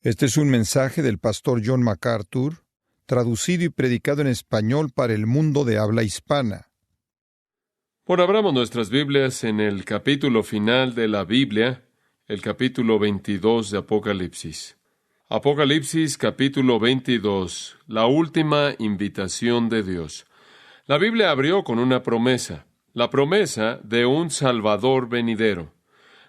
Este es un mensaje del pastor John MacArthur, traducido y predicado en español para el mundo de habla hispana. Bueno, abramos nuestras Biblias en el capítulo final de la Biblia, el capítulo 22 de Apocalipsis. Apocalipsis capítulo 22, la última invitación de Dios. La Biblia abrió con una promesa, la promesa de un Salvador venidero.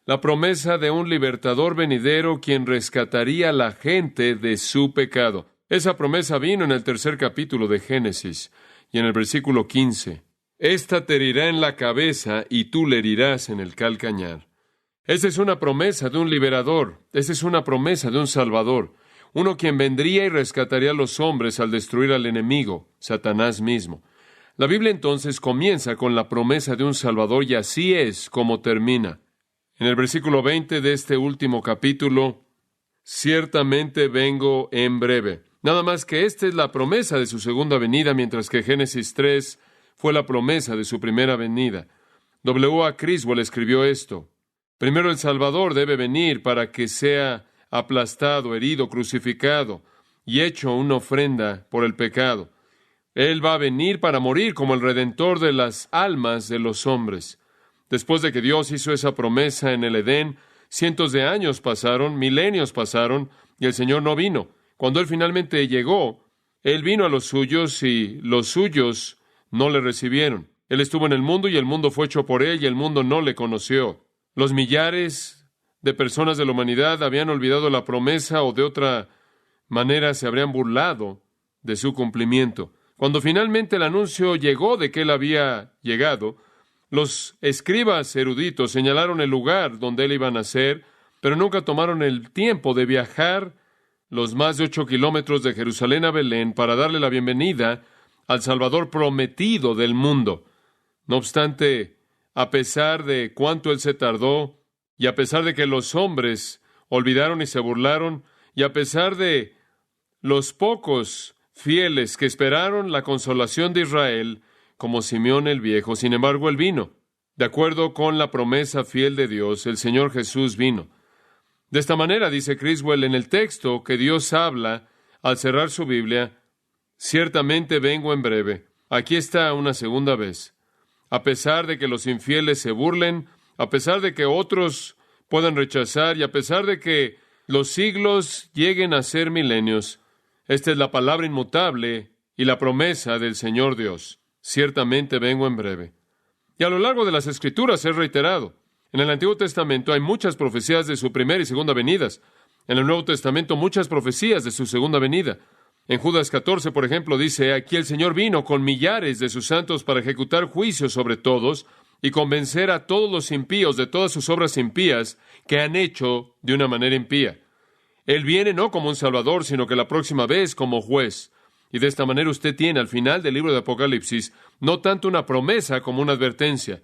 La promesa de un libertador venidero quien rescataría a la gente de su pecado. Esa promesa vino en el tercer capítulo de Génesis y en el versículo 15. Esta te herirá en la cabeza y tú le herirás en el calcañar. Esa es una promesa de un liberador. Esa es una promesa de un Salvador. Uno quien vendría y rescataría a los hombres al destruir al enemigo, Satanás mismo. La Biblia entonces comienza con la promesa de un Salvador y así es como termina. En el versículo 20 de este último capítulo, ciertamente vengo en breve. Nada más que esta es la promesa de su segunda venida, mientras que Génesis 3 fue la promesa de su primera venida. W. A. Criswell escribió esto. Primero el Salvador debe venir para que sea aplastado, herido, crucificado y hecho una ofrenda por el pecado. Él va a venir para morir como el Redentor de las almas de los hombres. Después de que Dios hizo esa promesa en el Edén, cientos de años pasaron, milenios pasaron, y el Señor no vino. Cuando Él finalmente llegó, Él vino a los suyos y los suyos no le recibieron. Él estuvo en el mundo y el mundo fue hecho por Él y el mundo no le conoció. Los millares de personas de la humanidad habían olvidado la promesa o de otra manera se habrían burlado de su cumplimiento. Cuando finalmente el anuncio llegó de que Él había llegado, los escribas eruditos señalaron el lugar donde Él iba a nacer, pero nunca tomaron el tiempo de viajar los más de 8 kilómetros de Jerusalén a Belén para darle la bienvenida al Salvador prometido del mundo. No obstante, a pesar de cuánto Él se tardó, y a pesar de que los hombres olvidaron y se burlaron, y a pesar de los pocos fieles que esperaron la consolación de Israel, como Simeón el Viejo, sin embargo, Él vino. De acuerdo con la promesa fiel de Dios, el Señor Jesús vino. De esta manera, dice Criswell, en el texto que Dios habla al cerrar su Biblia, ciertamente vengo en breve. Aquí está una segunda vez. A pesar de que los infieles se burlen, a pesar de que otros puedan rechazar y a pesar de que los siglos lleguen a ser milenios, esta es la palabra inmutable y la promesa del Señor Dios. Ciertamente vengo en breve. Y a lo largo de las Escrituras es reiterado. En el Antiguo Testamento hay muchas profecías de su primera y segunda venidas. En el Nuevo Testamento muchas profecías de su segunda venida. En Judas 14, por ejemplo, dice, aquí el Señor vino con millares de sus santos para ejecutar juicios sobre todos y convencer a todos los impíos de todas sus obras impías que han hecho de una manera impía. Él viene no como un salvador, sino que la próxima vez como juez. Y de esta manera usted tiene al final del libro de Apocalipsis no tanto una promesa como una advertencia.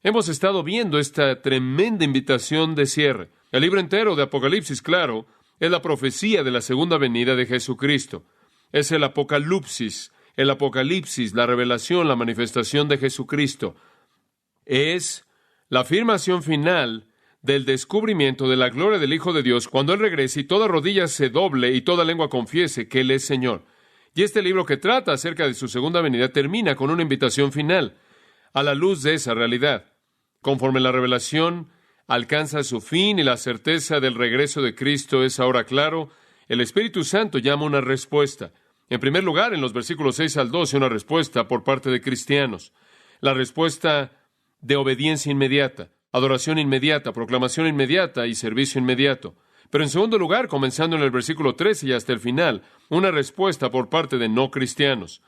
Hemos estado viendo esta tremenda invitación de cierre. El libro entero de Apocalipsis, claro, es la profecía de la segunda venida de Jesucristo. Es el Apocalipsis, la revelación, la manifestación de Jesucristo. Es la afirmación final del descubrimiento de la gloria del Hijo de Dios cuando Él regrese y toda rodilla se doble y toda lengua confiese que Él es Señor. Y este libro que trata acerca de su segunda venida termina con una invitación final a la luz de esa realidad. Conforme la revelación alcanza su fin y la certeza del regreso de Cristo es ahora claro, el Espíritu Santo llama una respuesta. En primer lugar, en los versículos 6 al 12, una respuesta por parte de cristianos. La respuesta de obediencia inmediata, adoración inmediata, proclamación inmediata y servicio inmediato. Pero en segundo lugar, comenzando en el versículo 13 y hasta el final, una respuesta por parte de no cristianos.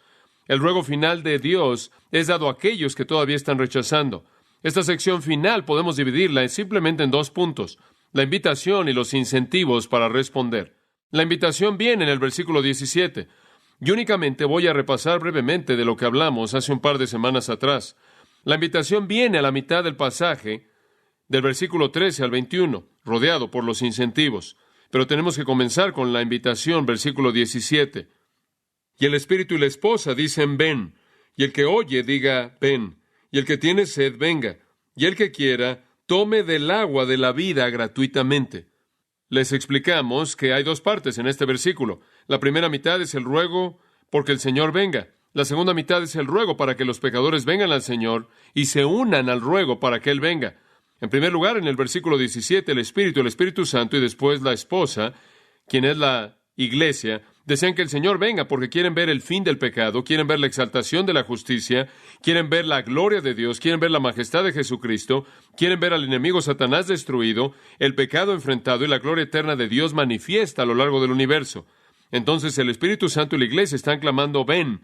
El ruego final de Dios es dado a aquellos que todavía están rechazando. Esta sección final podemos dividirla simplemente en dos puntos, la invitación y los incentivos para responder. La invitación viene en el versículo 17. Y únicamente voy a repasar brevemente de lo que hablamos hace un par de semanas atrás. La invitación viene a la mitad del pasaje, del versículo 13 al 21, rodeado por los incentivos. Pero tenemos que comenzar con la invitación, versículo 17. Y el espíritu y la esposa dicen, ven. Y el que oye, diga, ven. Y el que tiene sed, venga. Y el que quiera, tome del agua de la vida gratuitamente. les explicamos que hay dos partes en este versículo. La primera mitad es el ruego porque el Señor venga. La segunda mitad es el ruego para que los pecadores vengan al Señor y se unan al ruego para que Él venga. En primer lugar, en el versículo 17, el Espíritu Santo y después la esposa, quien es la iglesia, desean que el Señor venga porque quieren ver el fin del pecado, quieren ver la exaltación de la justicia, quieren ver la gloria de Dios, quieren ver la majestad de Jesucristo, quieren ver al enemigo Satanás destruido, el pecado enfrentado y la gloria eterna de Dios manifiesta a lo largo del universo. Entonces el Espíritu Santo y la iglesia están clamando, ven.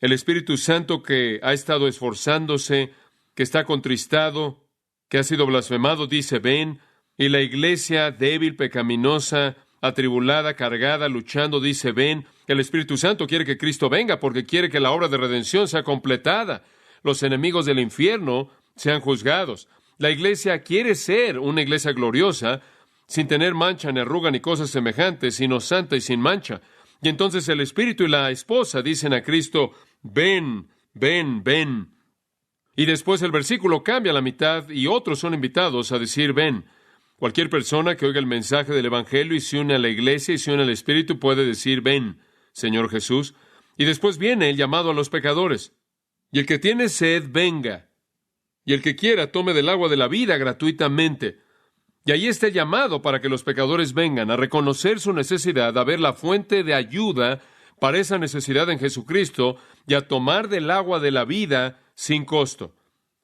El Espíritu Santo que ha estado esforzándose, que está contristado, que ha sido blasfemado, dice, ven. Y la iglesia débil, pecaminosa, atribulada, cargada, luchando, dice, ven. El Espíritu Santo quiere que Cristo venga porque quiere que la obra de redención sea completada. Los enemigos del infierno sean juzgados. La iglesia quiere ser una iglesia gloriosa, sin tener mancha, ni arruga, ni cosas semejantes, sino santa y sin mancha. Y entonces el Espíritu y la esposa dicen a Cristo, ven, ven, ven. Y después el versículo cambia a la mitad y otros son invitados a decir, ven. Cualquier persona que oiga el mensaje del Evangelio y se une a la iglesia y se une al Espíritu puede decir, ven, Señor Jesús. Y después viene el llamado a los pecadores. Y el que tiene sed, venga. Y el que quiera, tome del agua de la vida gratuitamente. Y ahí está el llamado para que los pecadores vengan a reconocer su necesidad, a ver la fuente de ayuda para esa necesidad en Jesucristo y a tomar del agua de la vida sin costo.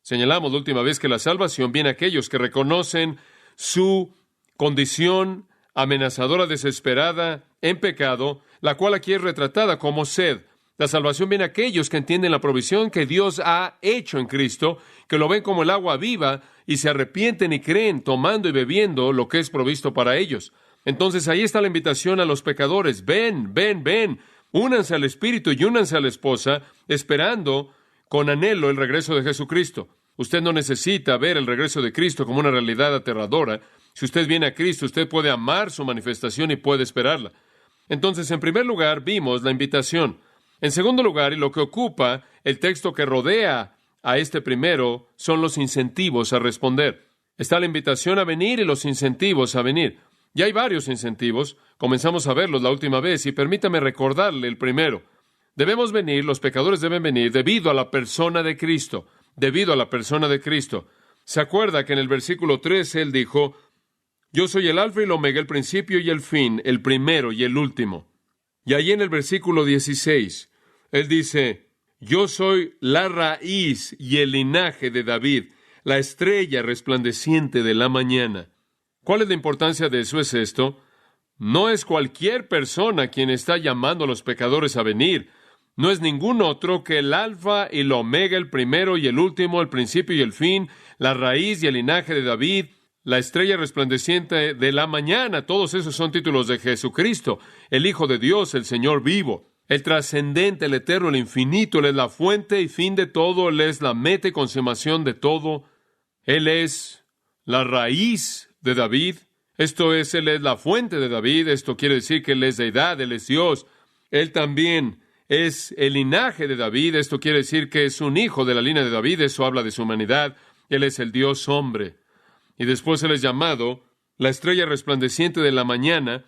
Señalamos la última vez que la salvación viene a aquellos que reconocen su condición amenazadora, desesperada, en pecado, la cual aquí es retratada como sed. La salvación viene a aquellos que entienden la provisión que Dios ha hecho en Cristo, que lo ven como el agua viva y se arrepienten y creen tomando y bebiendo lo que es provisto para ellos. Entonces ahí está la invitación a los pecadores. Ven, ven, ven. Únanse al Espíritu y únanse a la esposa, esperando con anhelo el regreso de Jesucristo. Usted no necesita ver el regreso de Cristo como una realidad aterradora. Si usted viene a Cristo, usted puede amar su manifestación y puede esperarla. Entonces, en primer lugar, vimos la invitación. En segundo lugar, y lo que ocupa el texto que rodea a este primero, son los incentivos a responder. Está la invitación a venir y los incentivos a venir. Y hay varios incentivos. Comenzamos a verlos la última vez y permítame recordarle el primero. Debemos venir, los pecadores deben venir debido a la persona de Cristo. Debido a la persona de Cristo. ¿Se acuerda que en el versículo 13 Él dijo, yo soy el alfa y el omega, el principio y el fin, el primero y el último? Y ahí en el versículo 16, Él dice, yo soy la raíz y el linaje de David, la estrella resplandeciente de la mañana. ¿Cuál es la importancia de eso? Es esto. No es cualquier persona quien está llamando a los pecadores a venir. No es ningún otro que el alfa y el omega, el primero y el último, el principio y el fin, la raíz y el linaje de David, la estrella resplandeciente de la mañana. Todos esos son títulos de Jesucristo, el Hijo de Dios, el Señor vivo, el trascendente, el eterno, el infinito. Él es la fuente y fin de todo. Él es la meta y consumación de todo. Él es la raíz de David. Esto es, Él es la fuente de David. Esto quiere decir que Él es deidad, Él es Dios. Él también es el linaje de David. Esto quiere decir que es un hijo de la línea de David. Eso habla de su humanidad. Él es el Dios hombre. Y después Él es llamado la estrella resplandeciente de la mañana.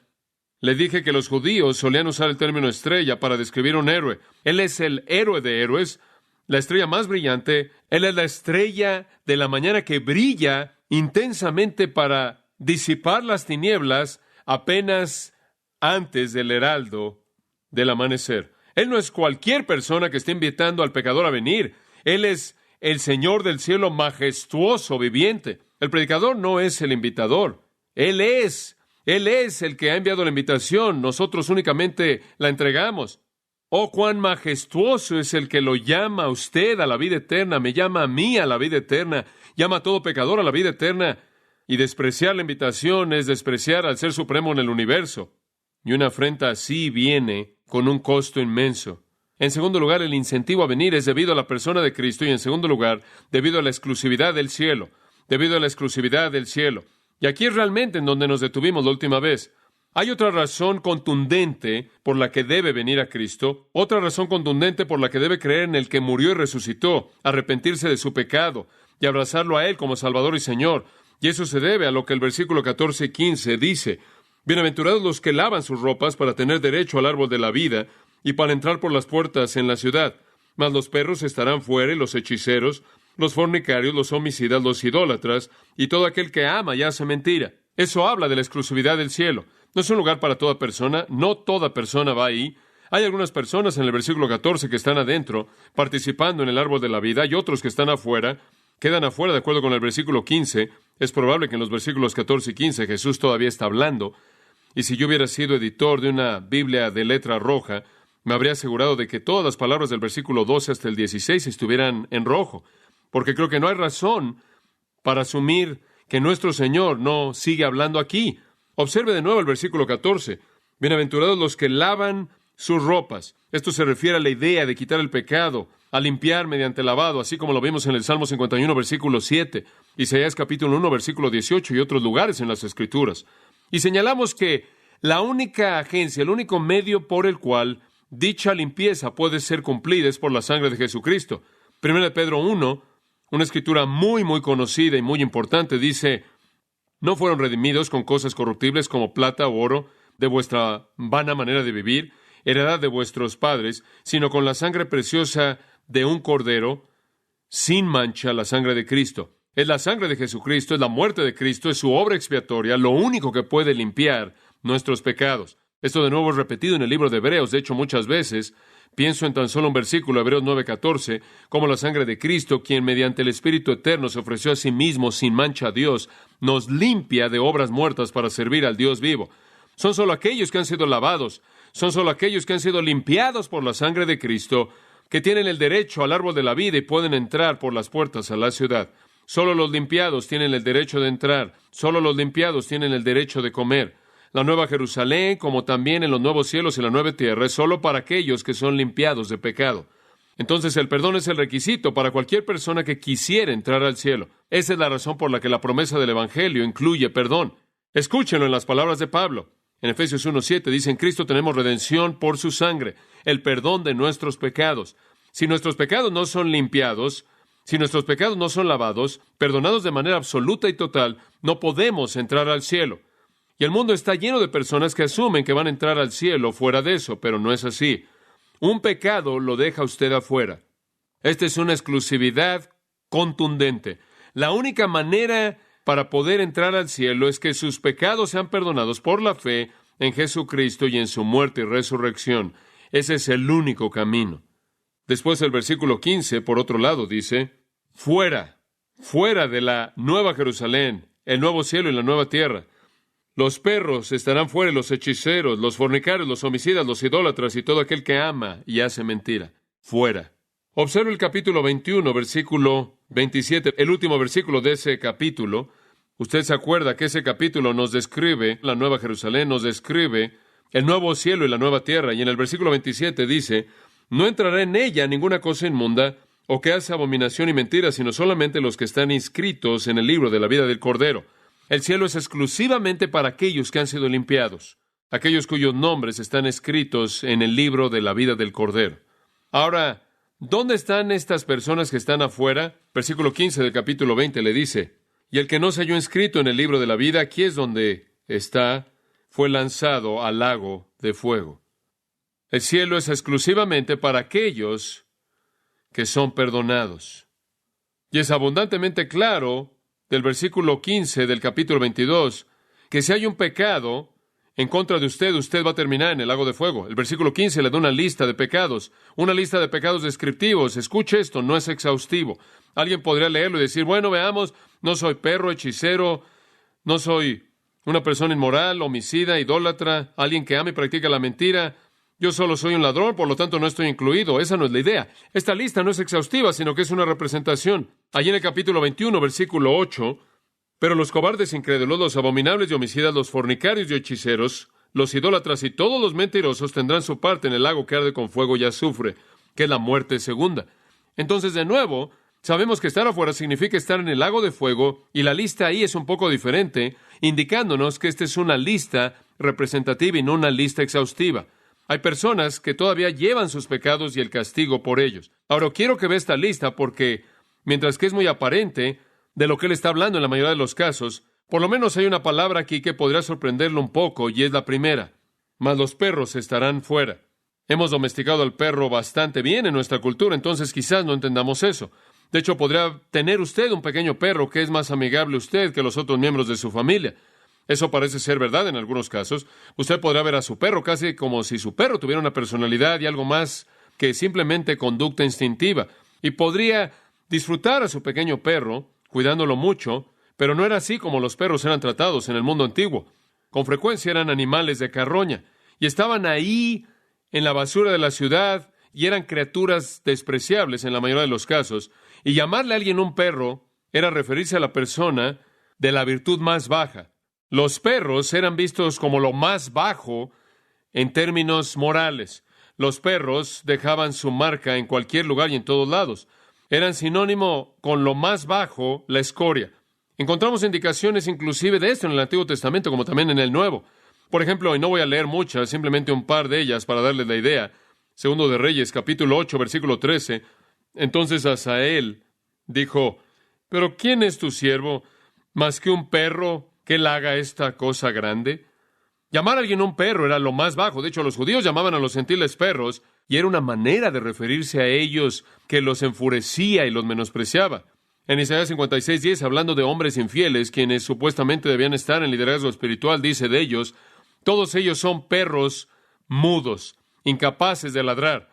Le dije que los judíos solían usar el término estrella para describir un héroe. Él es el héroe de héroes, la estrella más brillante. Él es la estrella de la mañana que brilla intensamente para disipar las tinieblas apenas antes del heraldo del amanecer. Él no es cualquier persona que esté invitando al pecador a venir. Él es el Señor del cielo majestuoso, viviente. El predicador no es el invitador. Él es el que ha enviado la invitación. Nosotros únicamente la entregamos. Oh, cuán majestuoso es el que lo llama a usted a la vida eterna, me llama a mí a la vida eterna, llama a todo pecador a la vida eterna. Y despreciar la invitación es despreciar al Ser Supremo en el universo. Y una afrenta así viene con un costo inmenso. En segundo lugar, el incentivo a venir es debido a la persona de Cristo y en segundo lugar, debido a la exclusividad del cielo. Debido a la exclusividad del cielo. Y aquí es realmente en donde nos detuvimos la última vez. Hay otra razón contundente por la que debe venir a Cristo, otra razón contundente por la que debe creer en el que murió y resucitó, arrepentirse de su pecado y abrazarlo a Él como Salvador y Señor. Y eso se debe a lo que el versículo 14 y 15 dice. Bienaventurados los que lavan sus ropas para tener derecho al árbol de la vida y para entrar por las puertas en la ciudad. Mas los perros estarán fuera, y los hechiceros, los fornicarios, los homicidas, los idólatras, y todo aquel que ama y hace mentira. Eso habla de la exclusividad del cielo. No es un lugar para toda persona, no toda persona va ahí. Hay algunas personas en el versículo 14 que están adentro, participando en el árbol de la vida, y otros que están afuera, quedan afuera de acuerdo con el versículo 15. Es probable que en los versículos 14 y 15 Jesús todavía está hablando, y si yo hubiera sido editor de una Biblia de letra roja, me habría asegurado de que todas las palabras del versículo 12 hasta el 16 estuvieran en rojo, porque creo que no hay razón para asumir que nuestro Señor no sigue hablando aquí. Observe de nuevo el versículo 14. Bienaventurados los que lavan sus ropas. Esto se refiere a la idea de quitar el pecado, a limpiar mediante lavado, así como lo vimos en el Salmo 51, versículo 7, Isaías capítulo 1, versículo 18 y otros lugares en las Escrituras. Y señalamos que la única agencia, el único medio por el cual dicha limpieza puede ser cumplida es por la sangre de Jesucristo. 1 Pedro 1, una escritura muy conocida y muy importante, dice: no fueron redimidos con cosas corruptibles como plata o oro de vuestra vana manera de vivir, heredad de vuestros padres, sino con la sangre preciosa de un cordero, sin mancha, la sangre de Cristo. Es la sangre de Jesucristo, es la muerte de Cristo, es su obra expiatoria, lo único que puede limpiar nuestros pecados. Esto de nuevo es repetido en el libro de Hebreos. De hecho, muchas veces pienso en tan solo un versículo, Hebreos 9:14, como la sangre de Cristo, quien mediante el Espíritu Eterno se ofreció a sí mismo sin mancha a Dios, nos limpia de obras muertas para servir al Dios vivo. Son solo aquellos que han sido lavados, son solo aquellos que han sido limpiados por la sangre de Cristo, que tienen el derecho al árbol de la vida y pueden entrar por las puertas a la ciudad. Solo los limpiados tienen el derecho de entrar, solo los limpiados tienen el derecho de comer. La Nueva Jerusalén, como también en los nuevos cielos y la nueva tierra, es solo para aquellos que son limpiados de pecado. Entonces el perdón es el requisito para cualquier persona que quisiera entrar al cielo. Esa es la razón por la que la promesa del Evangelio incluye perdón. Escúchenlo en las palabras de Pablo. En Efesios 1:7 dice: en Cristo tenemos redención por su sangre, el perdón de nuestros pecados. Si nuestros pecados no son limpiados, si nuestros pecados no son lavados, perdonados de manera absoluta y total, no podemos entrar al cielo. Y el mundo está lleno de personas que asumen que van a entrar al cielo fuera de eso, pero no es así. Un pecado lo deja usted afuera. Esta es una exclusividad contundente. La única manera para poder entrar al cielo es que sus pecados sean perdonados por la fe en Jesucristo y en su muerte y resurrección. Ese es el único camino. Después el versículo 15, por otro lado, dice: fuera de la nueva Jerusalén, el nuevo cielo y la nueva tierra. Los perros estarán fuera, y los hechiceros, los fornicarios, los homicidas, los idólatras y todo aquel que ama y hace mentira. Fuera. Observe el capítulo 21, versículo 27, el último versículo de ese capítulo. Usted se acuerda que ese capítulo nos describe la nueva Jerusalén, nos describe el nuevo cielo y la nueva tierra. Y en el versículo 27 dice: no entrará en ella ninguna cosa inmunda o que hace abominación y mentira, sino solamente los que están inscritos en el libro de la vida del Cordero. El cielo es exclusivamente para aquellos que han sido limpiados, aquellos cuyos nombres están escritos en el libro de la vida del Cordero. Ahora, ¿dónde están estas personas que están afuera? Versículo 15 del capítulo 20 le dice: y el que no se halló inscrito en el libro de la vida, aquí es donde está, fue lanzado al lago de fuego. El cielo es exclusivamente para aquellos que son perdonados. Y es abundantemente claro del versículo 15 del capítulo 22, que si hay un pecado en contra de usted, usted va a terminar en el lago de fuego. El versículo 15 le da una lista de pecados descriptivos. Escuche esto, no es exhaustivo. Alguien podría leerlo y decir: bueno, veamos, no soy perro, hechicero, no soy una persona inmoral, homicida, idólatra, alguien que ama y practica la mentira. Yo solo soy un ladrón, por lo tanto no estoy incluido. Esa no es la idea. Esta lista no es exhaustiva, sino que es una representación. Allí en el capítulo 21, versículo 8, pero los cobardes incrédulos, los abominables y homicidas, los fornicarios y hechiceros, los idólatras y todos los mentirosos tendrán su parte en el lago que arde con fuego y azufre, que es la muerte segunda. Entonces, de nuevo, sabemos que estar afuera significa estar en el lago de fuego, y la lista ahí es un poco diferente, indicándonos que esta es una lista representativa y no una lista exhaustiva. Hay personas que todavía llevan sus pecados y el castigo por ellos. Ahora, quiero que vea esta lista porque, mientras que es muy aparente de lo que él está hablando en la mayoría de los casos, Por lo menos hay una palabra aquí que podría sorprenderlo un poco, y es la primera. Mas los perros estarán fuera. Hemos domesticado al perro bastante bien en nuestra cultura, entonces quizás no entendamos eso. De hecho, podría tener usted un pequeño perro que es más amigable a usted que los otros miembros de su familia. Eso parece ser verdad en algunos casos. Usted podrá ver a su perro casi como si su perro tuviera una personalidad y algo más que simplemente conducta instintiva. Y podría disfrutar a su pequeño perro, cuidándolo mucho, pero no era así como los perros eran tratados en el mundo antiguo. Con frecuencia eran animales de carroña, y estaban ahí en la basura de la ciudad, y eran criaturas despreciables en la mayoría de los casos. Y llamarle a alguien un perro era referirse a la persona de la virtud más baja. Los perros eran vistos como lo más bajo en términos morales. Los perros dejaban su marca en cualquier lugar y en todos lados. Eran sinónimo con lo más bajo, la escoria. Encontramos indicaciones inclusive de esto en el Antiguo Testamento como también en el Nuevo. Por ejemplo, y no voy a leer muchas, simplemente un par de ellas para darles la idea. Segundo de Reyes, capítulo 8, versículo 13. Entonces Asael dijo: ¿pero quién es tu siervo más que un perro que él haga esta cosa grande? Llamar a alguien un perro era lo más bajo. De hecho, los judíos llamaban a los gentiles perros, y era una manera de referirse a ellos que los enfurecía y los menospreciaba. En Isaías 56:10, hablando de hombres infieles, quienes supuestamente debían estar en liderazgo espiritual, dice de ellos: todos ellos son perros mudos, incapaces de ladrar.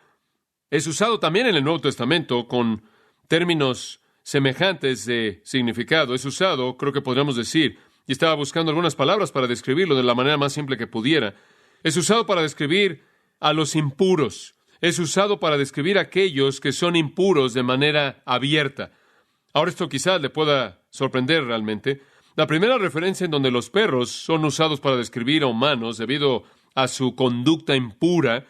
Es usado también en el Nuevo Testamento con términos semejantes de significado. Es usado, creo que podríamos decir, y estaba buscando algunas palabras para describirlo de la manera más simple que pudiera. Es usado para describir a los impuros. Es usado para describir a aquellos que son impuros de manera abierta. Ahora esto quizás le pueda sorprender realmente. La primera referencia en donde los perros son usados para describir a humanos debido a su conducta impura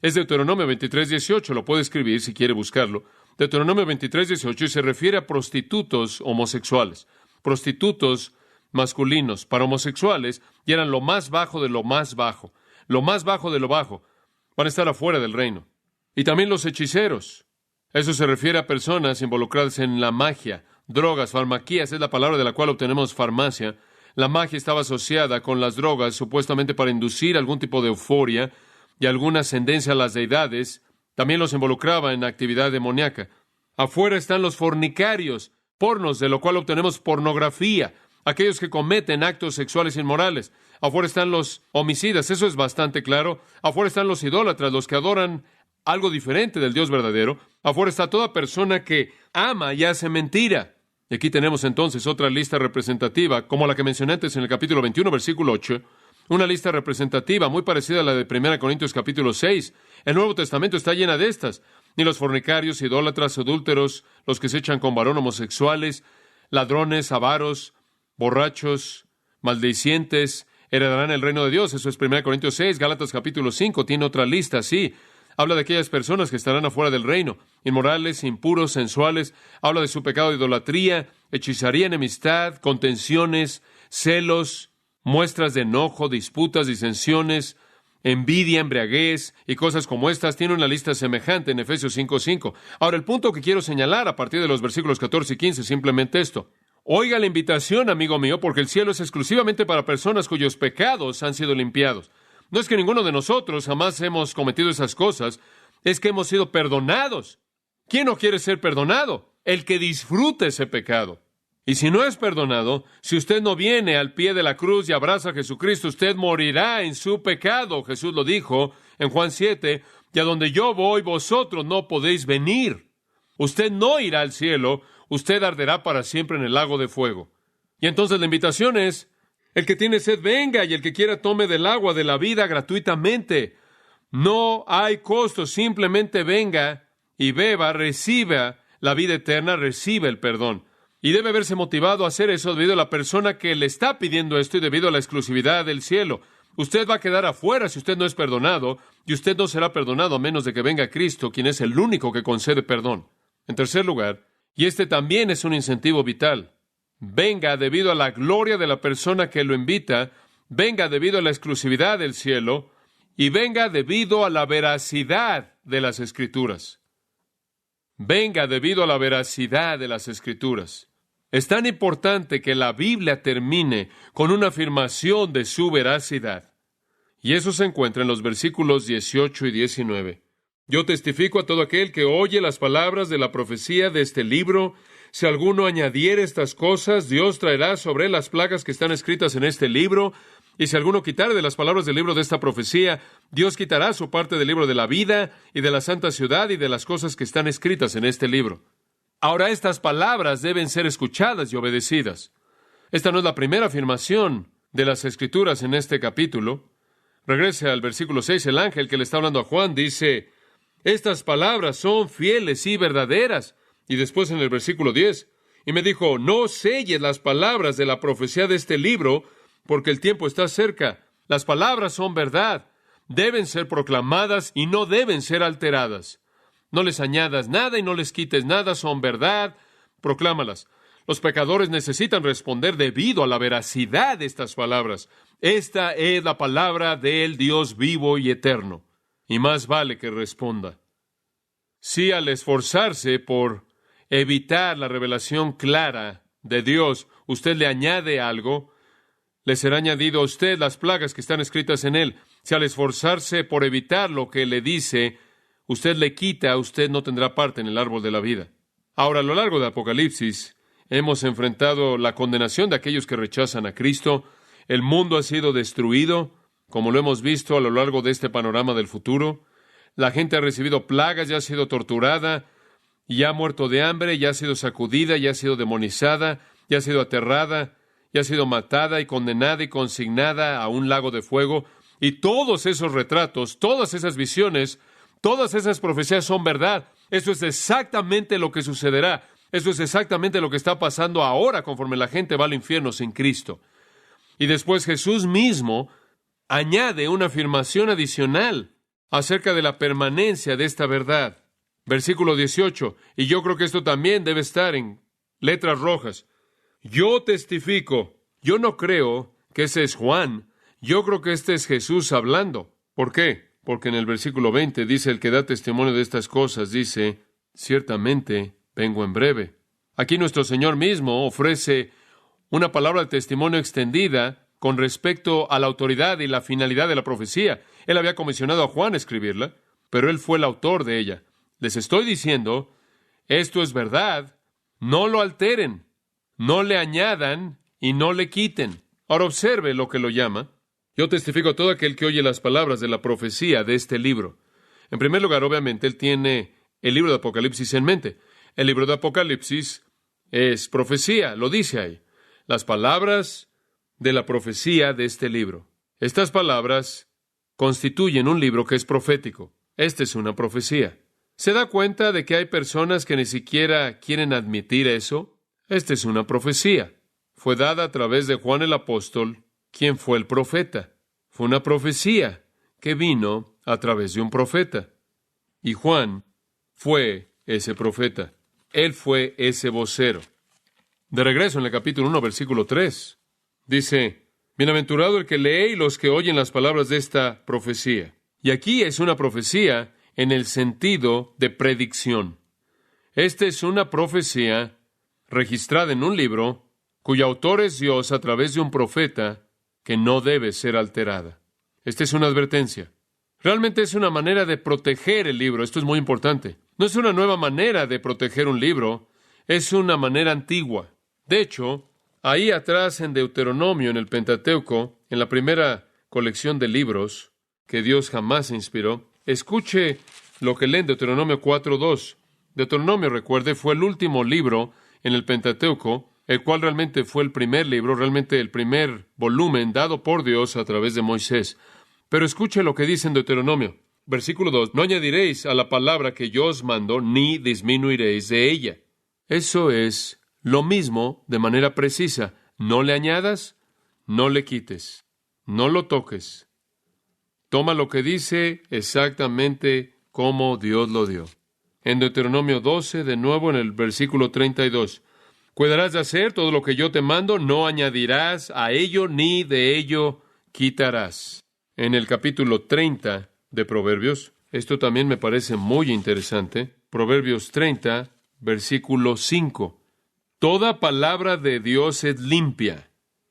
es Deuteronomio 23:18. Lo puede escribir si quiere buscarlo. Deuteronomio 23:18, y se refiere a prostitutos homosexuales. Prostitutos masculinos para homosexuales, y eran lo más bajo de lo más bajo. Lo más bajo de lo bajo. Van a estar afuera del reino. Y también los hechiceros. Eso se refiere a personas involucradas en la magia, drogas, farmaquías, es la palabra de la cual obtenemos farmacia. La magia estaba asociada con las drogas, supuestamente para inducir algún tipo de euforia y alguna ascendencia a las deidades. También los involucraba en actividad demoníaca. Afuera están los fornicarios, pornos, de lo cual obtenemos pornografía, aquellos que cometen actos sexuales inmorales. Afuera están los homicidas, eso es bastante claro. Afuera están los idólatras, los que adoran algo diferente del Dios verdadero. Afuera está toda persona que ama y hace mentira. Y aquí tenemos entonces otra lista representativa, como la que mencioné antes en el capítulo 21, versículo 8. Una lista representativa muy parecida a la de 1 Corintios capítulo 6. El Nuevo Testamento está llena de estas. Ni los fornicarios, idólatras, adúlteros, los que se echan con varón, homosexuales, ladrones, avaros, borrachos, maldicientes, heredarán el reino de Dios. Eso es 1 Corintios 6. Gálatas capítulo 5 tiene otra lista así. Habla de aquellas personas que estarán afuera del reino, inmorales, impuros, sensuales. Habla de su pecado de idolatría, hechizaría, enemistad, contenciones, celos, muestras de enojo, disputas, disensiones, envidia, embriaguez y cosas como estas. Tiene una lista semejante en Efesios 5:5. Ahora, el punto que quiero señalar a partir de los versículos 14 y 15 es simplemente esto. Oiga la invitación, amigo mío, porque el cielo es exclusivamente para personas cuyos pecados han sido limpiados. No es que ninguno de nosotros jamás hemos cometido esas cosas, es que hemos sido perdonados. ¿Quién no quiere ser perdonado? El que disfrute ese pecado. Y si no es perdonado, si usted no viene al pie de la cruz y abraza a Jesucristo, usted morirá en su pecado. Jesús lo dijo en Juan 7, y a donde yo voy, vosotros no podéis venir. Usted no irá al cielo, usted arderá para siempre en el lago de fuego. Y entonces la invitación es: el que tiene sed, venga, y el que quiera tome del agua de la vida gratuitamente. No hay costo, simplemente venga y beba, reciba la vida eterna, reciba el perdón. Y debe haberse motivado a hacer eso debido a la persona que le está pidiendo esto y debido a la exclusividad del cielo. Usted va a quedar afuera si usted no es perdonado, y usted no será perdonado a menos de que venga Cristo, quien es el único que concede perdón. En tercer lugar, y este también es un incentivo vital, venga debido a la gloria de la persona que lo invita, venga debido a la exclusividad del cielo, y venga debido a la veracidad de las Escrituras. Venga debido a la veracidad de las Escrituras. Es tan importante que la Biblia termine con una afirmación de su veracidad. Y eso se encuentra en los versículos 18 y 19. Yo testifico a todo aquel que oye las palabras de la profecía de este libro. Si alguno añadiere estas cosas, Dios traerá sobre él las plagas que están escritas en este libro. Y si alguno quitare de las palabras del libro de esta profecía, Dios quitará su parte del libro de la vida y de la santa ciudad y de las cosas que están escritas en este libro. Ahora, estas palabras deben ser escuchadas y obedecidas. Esta no es la primera afirmación de las Escrituras en este capítulo. Regrese al versículo 6, el ángel que le está hablando a Juan dice, estas palabras son fieles y verdaderas. Y después en el versículo 10, y me dijo, no selles las palabras de la profecía de este libro, porque el tiempo está cerca. Las palabras son verdad, deben ser proclamadas y no deben ser alteradas. No les añadas nada y no les quites nada, son verdad, proclámalas. Los pecadores necesitan responder debido a la veracidad de estas palabras. Esta es la palabra del Dios vivo y eterno, y más vale que responda. Si al esforzarse por evitar la revelación clara de Dios, usted le añade algo, le será añadido a usted las plagas que están escritas en él. Si al esforzarse por evitar lo que le dice, usted le quita, usted no tendrá parte en el árbol de la vida. Ahora, a lo largo de Apocalipsis, hemos enfrentado la condenación de aquellos que rechazan a Cristo. El mundo ha sido destruido, como lo hemos visto a lo largo de este panorama del futuro. La gente ha recibido plagas, ya ha sido torturada, ya ha muerto de hambre, ya ha sido sacudida, ya ha sido demonizada, ya ha sido aterrada, ya ha sido matada y condenada y consignada a un lago de fuego. Y todos esos retratos, todas esas visiones, todas esas profecías son verdad. Eso es exactamente lo que sucederá. Eso es exactamente lo que está pasando ahora conforme la gente va al infierno sin Cristo. Y después Jesús mismo añade una afirmación adicional acerca de la permanencia de esta verdad. Versículo 18, y yo creo que esto también debe estar en letras rojas. Yo testifico, yo no creo que ese es Juan, yo creo que este es Jesús hablando. ¿Por qué? Porque en el versículo 20 dice, el que da testimonio de estas cosas, dice, ciertamente vengo en breve. Aquí nuestro Señor mismo ofrece una palabra de testimonio extendida con respecto a la autoridad y la finalidad de la profecía. Él había comisionado a Juan a escribirla, pero él fue el autor de ella. Les estoy diciendo, esto es verdad, no lo alteren, no le añadan y no le quiten. Ahora observe lo que lo llama. Yo testifico a todo aquel que oye las palabras de la profecía de este libro. En primer lugar, obviamente, él tiene el libro de Apocalipsis en mente. El libro de Apocalipsis es profecía, lo dice ahí. Las palabras de la profecía de este libro. Estas palabras constituyen un libro que es profético. Esta es una profecía. ¿Se da cuenta de que hay personas que ni siquiera quieren admitir eso? Esta es una profecía. Fue dada a través de Juan el apóstol, quien fue el profeta. Fue una profecía que vino a través de un profeta. Y Juan fue ese profeta. Él fue ese vocero. De regreso en el capítulo 1, versículo 3, dice, bienaventurado el que lee y los que oyen las palabras de esta profecía. Y aquí es una profecía en el sentido de predicción. Esta es una profecía registrada en un libro cuyo autor es Dios a través de un profeta que no debe ser alterada. Esta es una advertencia. Realmente es una manera de proteger el libro. Esto es muy importante. No es una nueva manera de proteger un libro, es una manera antigua. De hecho, ahí atrás en Deuteronomio, en el Pentateuco, en la primera colección de libros que Dios jamás inspiró, escuche lo que lee en Deuteronomio 4:2. Deuteronomio, recuerde, fue el último libro en el Pentateuco, el cual realmente fue el primer libro, realmente el primer volumen dado por Dios a través de Moisés. Pero escuche lo que dice en Deuteronomio. Versículo 2. No añadiréis a la palabra que yo os mando, ni disminuiréis de ella. Eso es lo mismo de manera precisa. No le añadas, no le quites, no lo toques. Toma lo que dice exactamente como Dios lo dio. En Deuteronomio 12, de nuevo en el versículo 32. Cuidarás de hacer todo lo que yo te mando, no añadirás a ello, ni de ello quitarás. En el capítulo 30 de Proverbios, esto también me parece muy interesante. Proverbios 30, versículo 5. Toda palabra de Dios es limpia.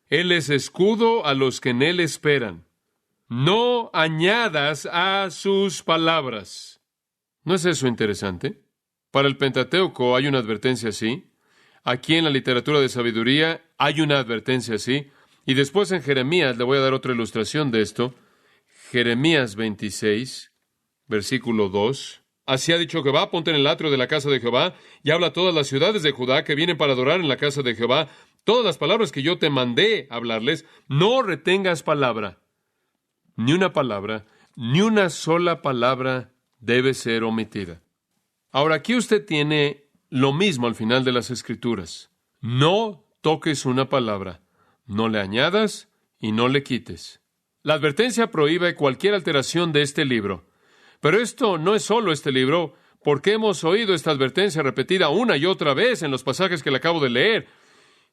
Él es escudo a los que en Él esperan. No añadas a sus palabras. ¿No es eso interesante? Para el Pentateuco hay una advertencia así. Aquí en la literatura de sabiduría hay una advertencia así. Y después en Jeremías, le voy a dar otra ilustración de esto. Jeremías 26, versículo 2. Así ha dicho Jehová, ponte en el atrio de la casa de Jehová, y habla a todas las ciudades de Judá que vienen para adorar en la casa de Jehová. Todas las palabras que yo te mandé hablarles, no retengas palabra. Ni una sola palabra debe ser omitida. Ahora, aquí usted tiene lo mismo al final de las Escrituras. No toques una palabra, no le añadas y no le quites. La advertencia prohíbe cualquier alteración de este libro. Pero esto no es solo este libro, porque hemos oído esta advertencia repetida una y otra vez en los pasajes que le acabo de leer.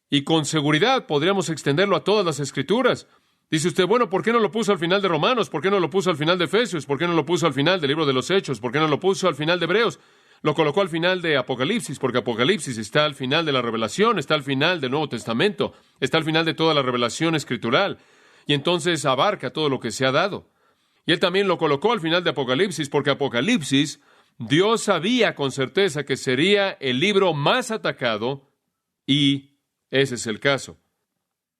Y con seguridad podríamos extenderlo a todas las Escrituras. Dice usted, bueno, ¿por qué no lo puso al final de Romanos? ¿Por qué no lo puso al final de Efesios? ¿Por qué no lo puso al final del libro de los Hechos? ¿Por qué no lo puso al final de Hebreos? Lo colocó al final de Apocalipsis, porque Apocalipsis está al final de la revelación, está al final del Nuevo Testamento, está al final de toda la revelación escritural, y entonces abarca todo lo que se ha dado. Y él también lo colocó al final de Apocalipsis, porque Apocalipsis, Dios sabía con certeza que sería el libro más atacado, y ese es el caso.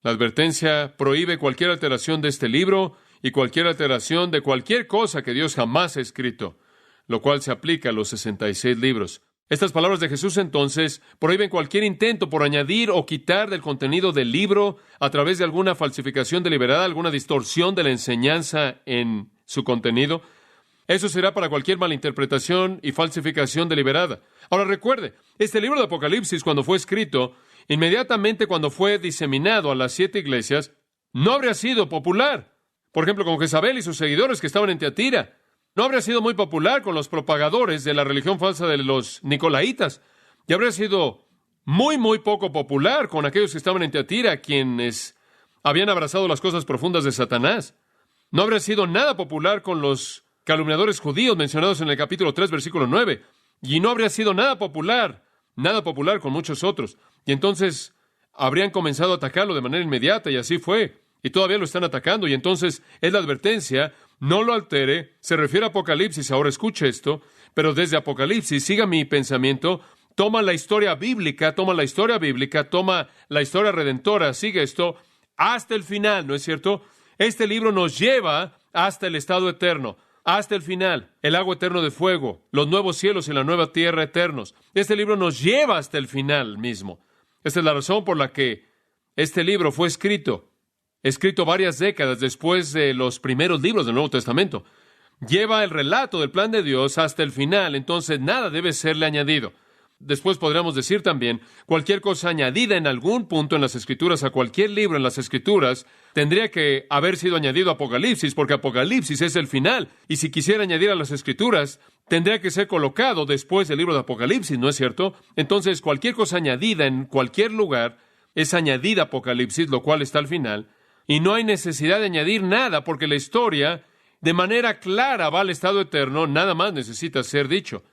La advertencia prohíbe cualquier alteración de este libro y cualquier alteración de cualquier cosa que Dios jamás ha escrito, lo cual se aplica a los 66 libros. Estas palabras de Jesús, entonces, prohíben cualquier intento por añadir o quitar del contenido del libro a través de alguna falsificación deliberada, alguna distorsión de la enseñanza en su contenido. Eso será para cualquier malinterpretación y falsificación deliberada. Ahora recuerde, este libro de Apocalipsis, cuando fue escrito, inmediatamente cuando fue diseminado a las 7 iglesias, no habría sido popular. Por ejemplo, con Jezabel y sus seguidores que estaban en Tiatira. No habría sido muy popular con los propagadores de la religión falsa de los Nicolaitas. Y habría sido muy poco popular con aquellos que estaban en Tiatira, quienes habían abrazado las cosas profundas de Satanás. No habría sido nada popular con los calumniadores judíos mencionados en el capítulo 3, versículo 9. Y no habría sido nada popular con muchos otros. Y entonces habrían comenzado a atacarlo de manera inmediata, y así fue. Y todavía lo están atacando. Y entonces es la advertencia, no lo altere. Se refiere a Apocalipsis. Ahora escuche esto. Pero desde Apocalipsis, siga mi pensamiento. Toma la historia bíblica, toma la historia redentora. Sigue esto hasta el final, ¿no es cierto? Este libro nos lleva hasta el estado eterno. Hasta el final, el lago eterno de fuego, los nuevos cielos y la nueva tierra eternos. Este libro nos lleva hasta el final mismo. Esta es la razón por la que este libro fue escrito varias décadas después de los primeros libros del Nuevo Testamento. Lleva el relato del plan de Dios hasta el final, entonces nada debe serle añadido. Después podríamos decir también, cualquier cosa añadida en algún punto en las Escrituras, a cualquier libro en las Escrituras, tendría que haber sido añadido a Apocalipsis, porque Apocalipsis es el final. Y si quisiera añadir a las Escrituras, tendría que ser colocado después del libro de Apocalipsis, ¿no es cierto? Entonces, cualquier cosa añadida en cualquier lugar es añadida a Apocalipsis, lo cual está al final. Y no hay necesidad de añadir nada, porque la historia, de manera clara, va al estado eterno, nada más necesita ser dicho.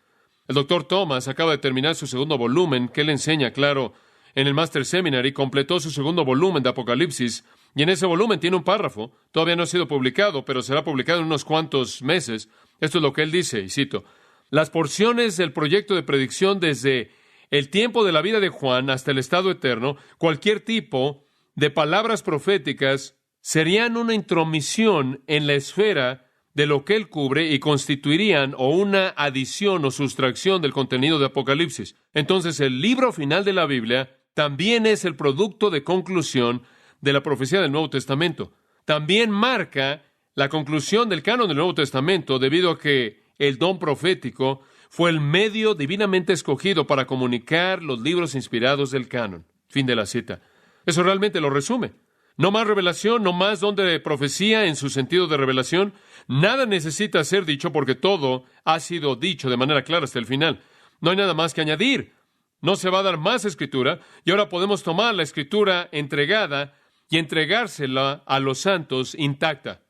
El Dr. Thomas acaba de terminar su segundo volumen, que él enseña, claro, en el Master Seminary, completó su segundo volumen de Apocalipsis, y en ese volumen tiene un párrafo, todavía no ha sido publicado, pero será publicado en unos cuantos meses. Esto es lo que él dice, y cito, las porciones del proyecto de predicción desde el tiempo de la vida de Juan hasta el estado eterno, cualquier tipo de palabras proféticas serían una intromisión en la esfera de lo que él cubre y constituirían o una adición o sustracción del contenido de Apocalipsis. Entonces, el libro final de la Biblia también es el producto de conclusión de la profecía del Nuevo Testamento. También marca la conclusión del canon del Nuevo Testamento debido a que el don profético fue el medio divinamente escogido para comunicar los libros inspirados del canon. Fin de la cita. Eso realmente lo resume. No más revelación, no más don de profecía en su sentido de revelación. Nada necesita ser dicho porque todo ha sido dicho de manera clara hasta el final. No hay nada más que añadir. No se va a dar más escritura y ahora podemos tomar la escritura entregada y entregársela a los santos intacta.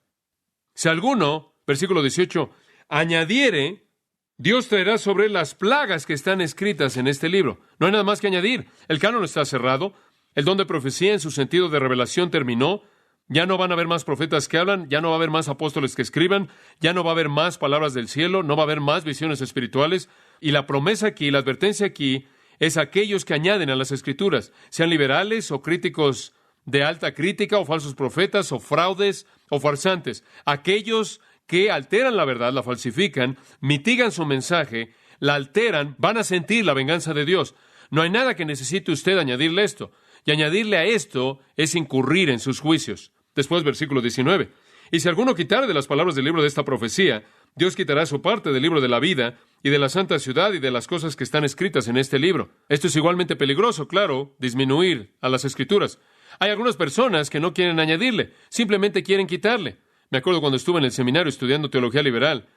Si alguno, versículo 18, añadiere Dios traerá sobre él las plagas que están escritas en este libro. No hay nada más que añadir. El canon está cerrado. El don de profecía en su sentido de revelación terminó. Ya no van a haber más profetas que hablan, ya no va a haber más apóstoles que escriban, ya no va a haber más palabras del cielo, no va a haber más visiones espirituales. Y la promesa aquí, la advertencia aquí, es aquellos que añaden a las Escrituras, sean liberales o críticos de alta crítica, o falsos profetas, o fraudes, o farsantes. Aquellos que alteran la verdad, la falsifican, mitigan su mensaje, la alteran, van a sentir la venganza de Dios. No hay nada que necesite usted añadirle esto. Y añadirle a esto es incurrir en sus juicios. Después, versículo 19. Y si alguno quitare de las palabras del libro de esta profecía, Dios quitará su parte del libro de la vida y de la santa ciudad y de las cosas que están escritas en este libro. Esto es igualmente peligroso, claro, disminuir a las Escrituras. Hay algunas personas que no quieren añadirle, simplemente quieren quitarle. Me acuerdo cuando estuve en el seminario estudiando teología liberal.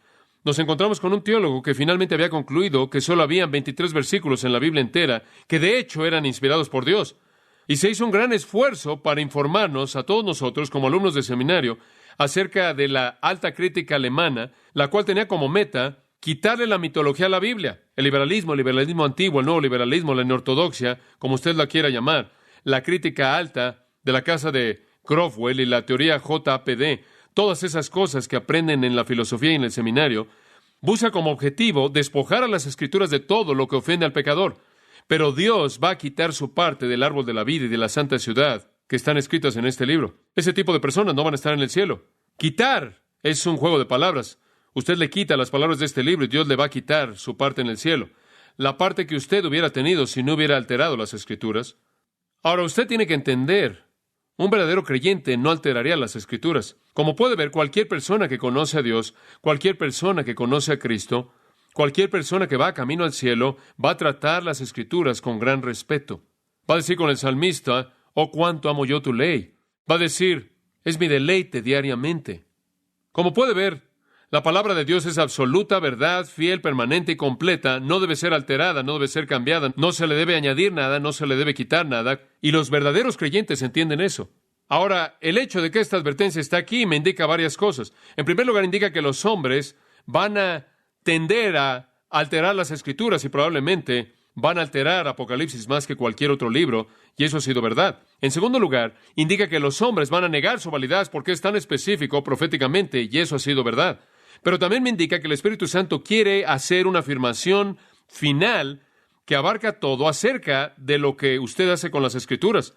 Nos encontramos con un teólogo que finalmente había concluido que solo habían 23 versículos en la Biblia entera que de hecho eran inspirados por Dios. Y se hizo un gran esfuerzo para informarnos a todos nosotros como alumnos de seminario acerca de la alta crítica alemana, la cual tenía como meta quitarle la mitología a la Biblia. El liberalismo antiguo, el nuevo liberalismo, la neortodoxia, como usted la quiera llamar, la crítica alta de la casa de Cromwell y la teoría JPD, todas esas cosas que aprenden en la filosofía y en el seminario, busca como objetivo despojar a las Escrituras de todo lo que ofende al pecador. Pero Dios va a quitar su parte del árbol de la vida y de la santa ciudad que están escritas en este libro. Ese tipo de personas no van a estar en el cielo. Quitar es un juego de palabras. Usted le quita las palabras de este libro y Dios le va a quitar su parte en el cielo. La parte que usted hubiera tenido si no hubiera alterado las Escrituras. Ahora, usted tiene que entender, un verdadero creyente no alteraría las Escrituras. Como puede ver, cualquier persona que conoce a Dios, cualquier persona que conoce a Cristo, cualquier persona que va camino al cielo va a tratar las Escrituras con gran respeto. Va a decir con el salmista, oh, cuánto amo yo tu ley. Va a decir, es mi deleite diariamente. Como puede ver, la palabra de Dios es absoluta, verdad, fiel, permanente y completa. No debe ser alterada, no debe ser cambiada, no se le debe añadir nada, no se le debe quitar nada. Y los verdaderos creyentes entienden eso. Ahora, el hecho de que esta advertencia está aquí me indica varias cosas. En primer lugar, indica que los hombres van a tender a alterar las Escrituras y probablemente van a alterar Apocalipsis más que cualquier otro libro, y eso ha sido verdad. En segundo lugar, indica que los hombres van a negar su validez porque es tan específico proféticamente, y eso ha sido verdad. Pero también me indica que el Espíritu Santo quiere hacer una afirmación final que abarca todo acerca de lo que usted hace con las Escrituras.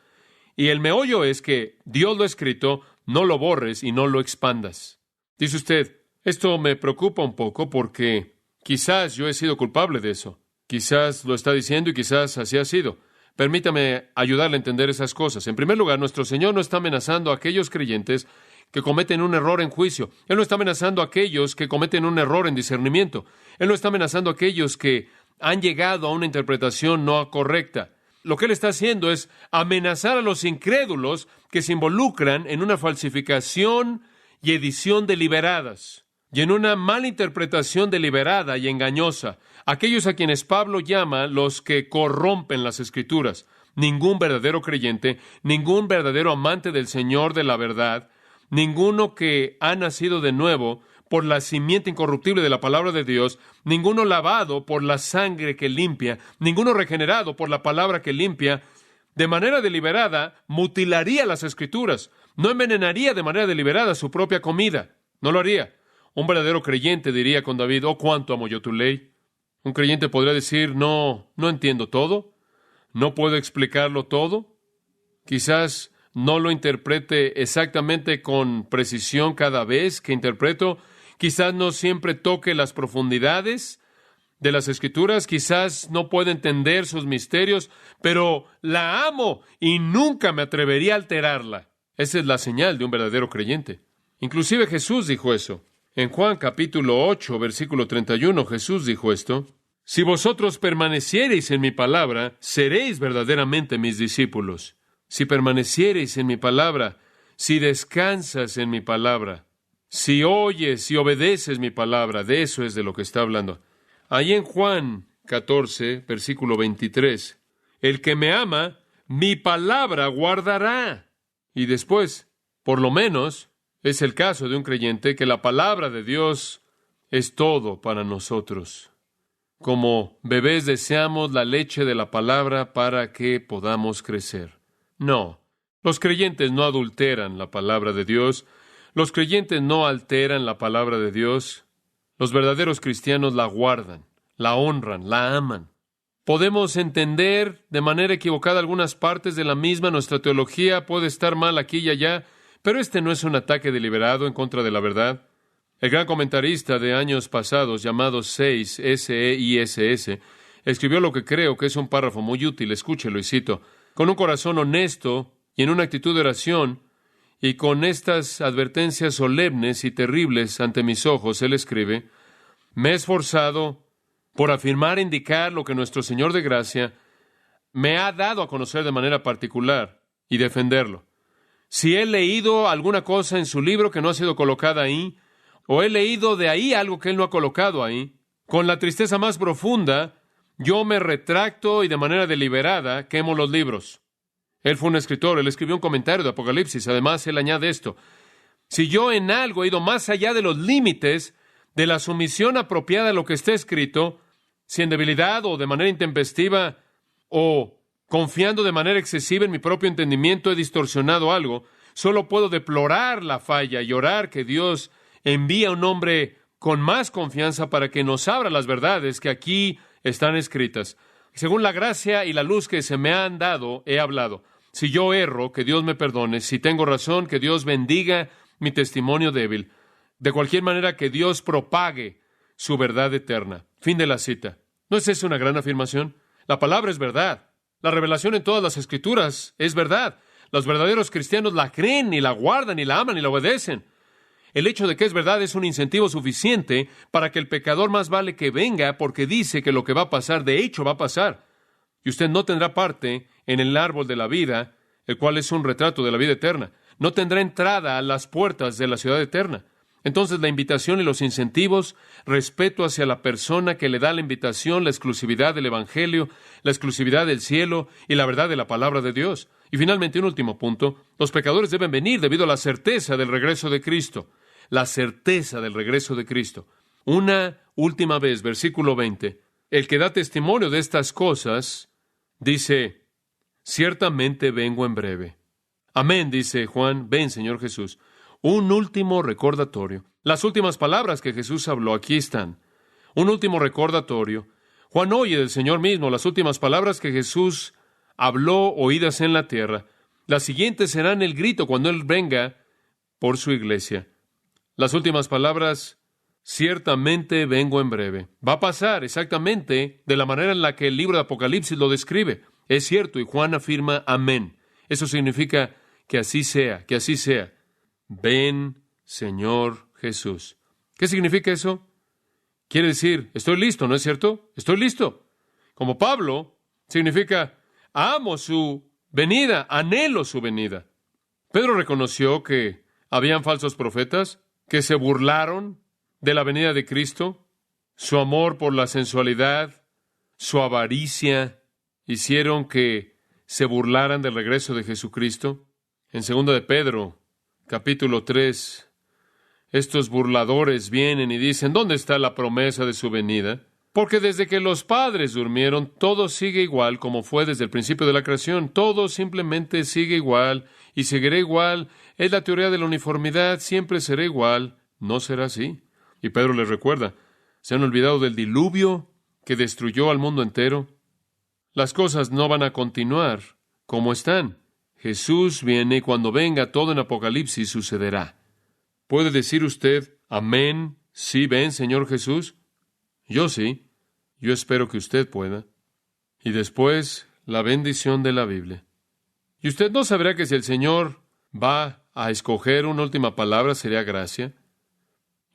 Y el meollo es que Dios lo ha escrito, no lo borres y no lo expandas. Dice usted, esto me preocupa un poco porque quizás yo he sido culpable de eso. Quizás lo está diciendo y quizás así ha sido. Permítame ayudarle a entender esas cosas. En primer lugar, nuestro Señor no está amenazando a aquellos creyentes que cometen un error en juicio. Él no está amenazando a aquellos que cometen un error en discernimiento. Él no está amenazando a aquellos que han llegado a una interpretación no correcta. Lo que Él está haciendo es amenazar a los incrédulos que se involucran en una falsificación y edición deliberadas, y en una mala interpretación deliberada y engañosa. Aquellos a quienes Pablo llama los que corrompen las Escrituras. Ningún verdadero creyente, ningún verdadero amante del Señor de la verdad, ninguno que ha nacido de nuevo por la simiente incorruptible de la palabra de Dios, ninguno lavado por la sangre que limpia, ninguno regenerado por la palabra que limpia, de manera deliberada mutilaría las Escrituras, no envenenaría de manera deliberada su propia comida, no lo haría. Un verdadero creyente diría con David, oh, cuánto amo yo tu ley. Un creyente podría decir, no entiendo todo, no puedo explicarlo todo, quizás no lo interprete exactamente con precisión cada vez que interpreto, quizás no siempre toque las profundidades de las Escrituras, quizás no pueda entender sus misterios, pero la amo y nunca me atrevería a alterarla. Esa es la señal de un verdadero creyente. Inclusive Jesús dijo eso. En Juan capítulo 8, versículo 31, Jesús dijo esto, si vosotros permaneciereis en mi palabra, seréis verdaderamente mis discípulos. Si permaneciereis en mi palabra, si descansas en mi palabra, si oyes y obedeces mi palabra, de eso es de lo que está hablando. Ahí en Juan 14, versículo 23, el que me ama, mi palabra guardará. Y después, por lo menos, es el caso de un creyente que la palabra de Dios es todo para nosotros. como bebés deseamos la leche de la palabra para que podamos crecer. No, los creyentes no adulteran la palabra de Dios. Los creyentes no alteran la palabra de Dios. Los verdaderos cristianos la guardan, la honran, la aman. Podemos entender de manera equivocada algunas partes de la misma. Nuestra teología puede estar mal aquí y allá, pero este no es un ataque deliberado en contra de la verdad. El gran comentarista de años pasados, llamado Seiss, escribió lo que creo que es un párrafo muy útil. Escúchelo y cito: con un corazón honesto y en una actitud de oración, y con estas advertencias solemnes y terribles ante mis ojos, él escribe: me he esforzado por afirmar e indicar lo que nuestro Señor de gracia me ha dado a conocer de manera particular y defenderlo. Si he leído alguna cosa en su libro que no ha sido colocada ahí, o he leído de ahí algo que él no ha colocado ahí, con la tristeza más profunda, yo me retracto y de manera deliberada quemo los libros. Él fue un escritor, él escribió un comentario de Apocalipsis. Además, él añade esto: si yo en algo he ido más allá de los límites de la sumisión apropiada a lo que está escrito, si en debilidad o de manera intempestiva o confiando de manera excesiva en mi propio entendimiento he distorsionado algo, solo puedo deplorar la falla y orar que Dios envíe a un hombre con más confianza para que nos abra las verdades que aquí están escritas. Según la gracia y la luz que se me han dado, he hablado. Si yo erro, que Dios me perdone. Si tengo razón, que Dios bendiga mi testimonio débil. De cualquier manera, que Dios propague su verdad eterna. Fin de la cita. ¿No es esa una gran afirmación? La palabra es verdad. La revelación en todas las Escrituras es verdad. Los verdaderos cristianos la creen y la guardan y la aman y la obedecen. El hecho de que es verdad es un incentivo suficiente para que el pecador más vale que venga, porque dice que lo que va a pasar, de hecho, va a pasar. Y usted no tendrá parte en el árbol de la vida, el cual es un retrato de la vida eterna. No tendrá entrada a las puertas de la ciudad eterna. Entonces, la invitación y los incentivos, respeto hacia la persona que le da la invitación, la exclusividad del Evangelio, la exclusividad del cielo y la verdad de la palabra de Dios. Y finalmente, un último punto: los pecadores deben venir debido a la certeza del regreso de Cristo. La certeza del regreso de Cristo. Una última vez, versículo 20. El que da testimonio de estas cosas dice: ciertamente vengo en breve. Amén, dice Juan. Ven, Señor Jesús. Un último recordatorio. Las últimas palabras que Jesús habló aquí están. Un último recordatorio. Juan oye del Señor mismo las últimas palabras que Jesús habló oídas en la tierra. Las siguientes serán el grito cuando Él venga por su iglesia. Las últimas palabras: ciertamente vengo en breve. Va a pasar exactamente de la manera en la que el libro de Apocalipsis lo describe. Es cierto, y Juan afirma amén. Eso significa que así sea, que así sea. Ven, Señor Jesús. ¿Qué significa eso? Quiere decir, estoy listo, ¿no es cierto? Estoy listo. Como Pablo, significa amo su venida, anhelo su venida. Pedro reconoció que habían falsos profetas que se burlaron de la venida de Cristo. Su amor por la sensualidad, su avaricia, hicieron que se burlaran del regreso de Jesucristo. En 2 de Pedro, capítulo 3, estos burladores vienen y dicen: ¿dónde está la promesa de su venida? Porque desde que los padres durmieron, todo sigue igual como fue desde el principio de la creación. Todo simplemente sigue igual y seguirá igual. Es la teoría de la uniformidad, siempre será igual. No será así. Y Pedro les recuerda: ¿se han olvidado del diluvio que destruyó al mundo entero? Las cosas no van a continuar como están. Jesús viene y cuando venga todo en Apocalipsis sucederá. ¿Puede decir usted amén? Sí, ven, Señor Jesús. Yo sí. Yo espero que usted pueda. Y después, la bendición de la Biblia. Y usted no sabrá que si el Señor va a escoger una última palabra, sería gracia.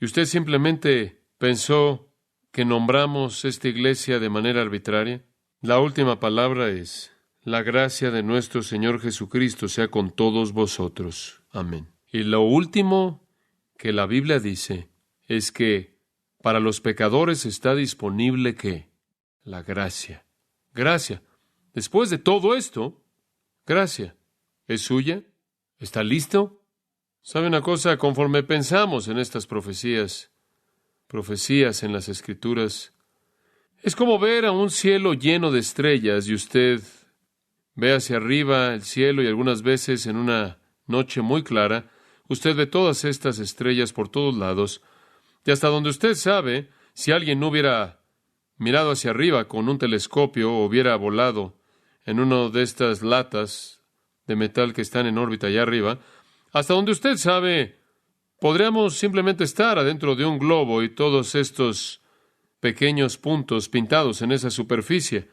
Y usted simplemente pensó que nombramos esta iglesia de manera arbitraria. La última palabra es: la gracia de nuestro Señor Jesucristo sea con todos vosotros. Amén. Y lo último que la Biblia dice es que para los pecadores está disponible ¿qué? La gracia. Gracia. Después de todo esto, gracia. ¿Es suya? ¿Está listo? ¿Sabe una cosa? Conforme pensamos en estas profecías en las Escrituras, Es como ver a un cielo lleno de estrellas y usted ve hacia arriba el cielo y algunas veces en una noche muy clara, usted ve todas estas estrellas por todos lados y hasta donde usted sabe, si alguien no hubiera mirado hacia arriba con un telescopio o hubiera volado en una de estas latas de metal que están en órbita allá arriba, hasta donde usted sabe, podríamos simplemente estar adentro de un globo y todos estos pequeños puntos pintados en esa superficie.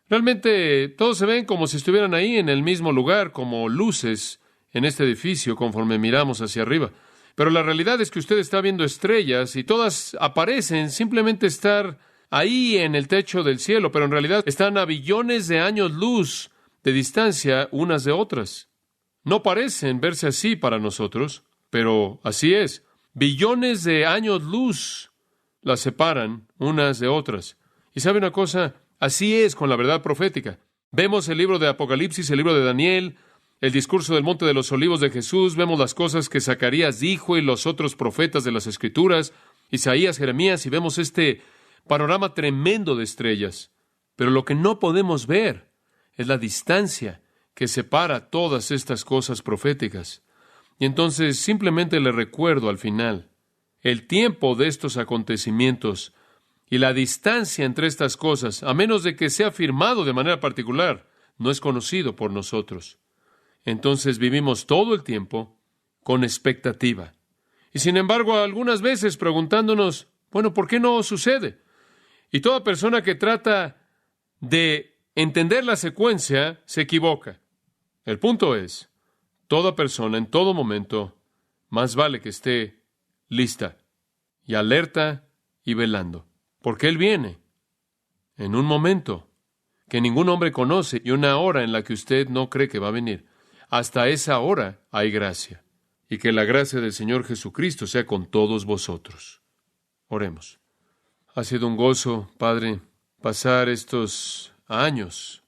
Realmente todos se ven como si estuvieran ahí en el mismo lugar, como luces en este edificio conforme miramos hacia arriba. Pero la realidad es que usted está viendo estrellas y todas aparecen simplemente estar ahí en el techo del cielo, pero en realidad están a billones de años luz de distancia unas de otras. No parecen verse así para nosotros, pero así es. Billones de años luz las separan unas de otras. ¿Y sabe una cosa? Así es con la verdad profética. Vemos el libro de Apocalipsis, el libro de Daniel, el discurso del Monte de los Olivos de Jesús, vemos las cosas que Zacarías dijo y los otros profetas de las Escrituras, Isaías, Jeremías, y vemos este panorama tremendo de estrellas. Pero lo que no podemos ver es la distancia que separa todas estas cosas proféticas. Y entonces simplemente le recuerdo al final, el tiempo de estos acontecimientos y la distancia entre estas cosas, a menos de que sea firmado de manera particular, no es conocido por nosotros. Entonces vivimos todo el tiempo con expectativa. Y sin embargo, algunas veces preguntándonos, bueno, ¿por qué no sucede? Y toda persona que trata de entender la secuencia se equivoca. El punto es, toda persona en todo momento, más vale que esté lista y alerta y velando. Porque Él viene en un momento que ningún hombre conoce y una hora en la que usted no cree que va a venir. Hasta esa hora hay gracia. Y que la gracia del Señor Jesucristo sea con todos vosotros. Oremos. Ha sido un gozo, Padre, pasar estos años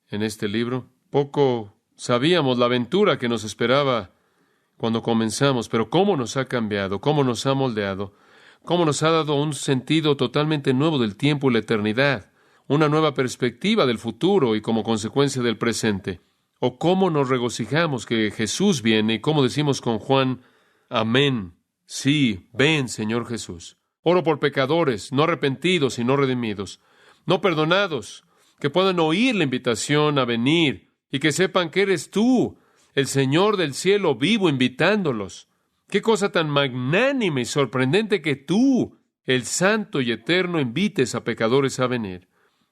en este libro. Poco sabíamos la aventura que nos esperaba cuando comenzamos, pero cómo nos ha cambiado, cómo nos ha moldeado, cómo nos ha dado un sentido totalmente nuevo del tiempo y la eternidad, una nueva perspectiva del futuro y como consecuencia del presente. O cómo nos regocijamos que Jesús viene y cómo decimos con Juan, amén, sí, ven, Señor Jesús. Oro por pecadores, no arrepentidos y no redimidos, no perdonados, que puedan oír la invitación a venir y que sepan que eres tú, el Señor del cielo vivo, invitándolos. Qué cosa tan magnánima y sorprendente que tú, el Santo y Eterno, invites a pecadores a venir.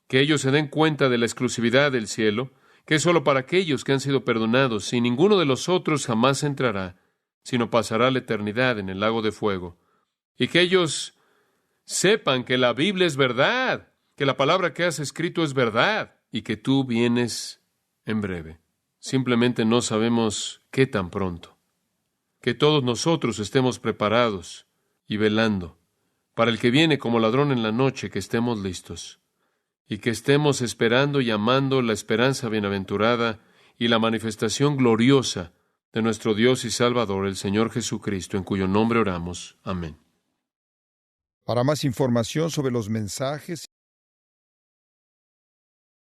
Que ellos se den cuenta de la exclusividad del cielo, que es solo para aquellos que han sido perdonados, y ninguno de los otros jamás entrará, sino pasará la eternidad en el lago de fuego. Y que ellos sepan que la Biblia es verdad, que la palabra que has escrito es verdad, y que tú vienes en breve. Simplemente no sabemos qué tan pronto. Que todos nosotros estemos preparados y velando, para el que viene como ladrón en la noche, que estemos listos. Y que estemos esperando y amando la esperanza bienaventurada y la manifestación gloriosa de nuestro Dios y Salvador, el Señor Jesucristo, en cuyo nombre oramos. Amén. Para más información sobre los mensajes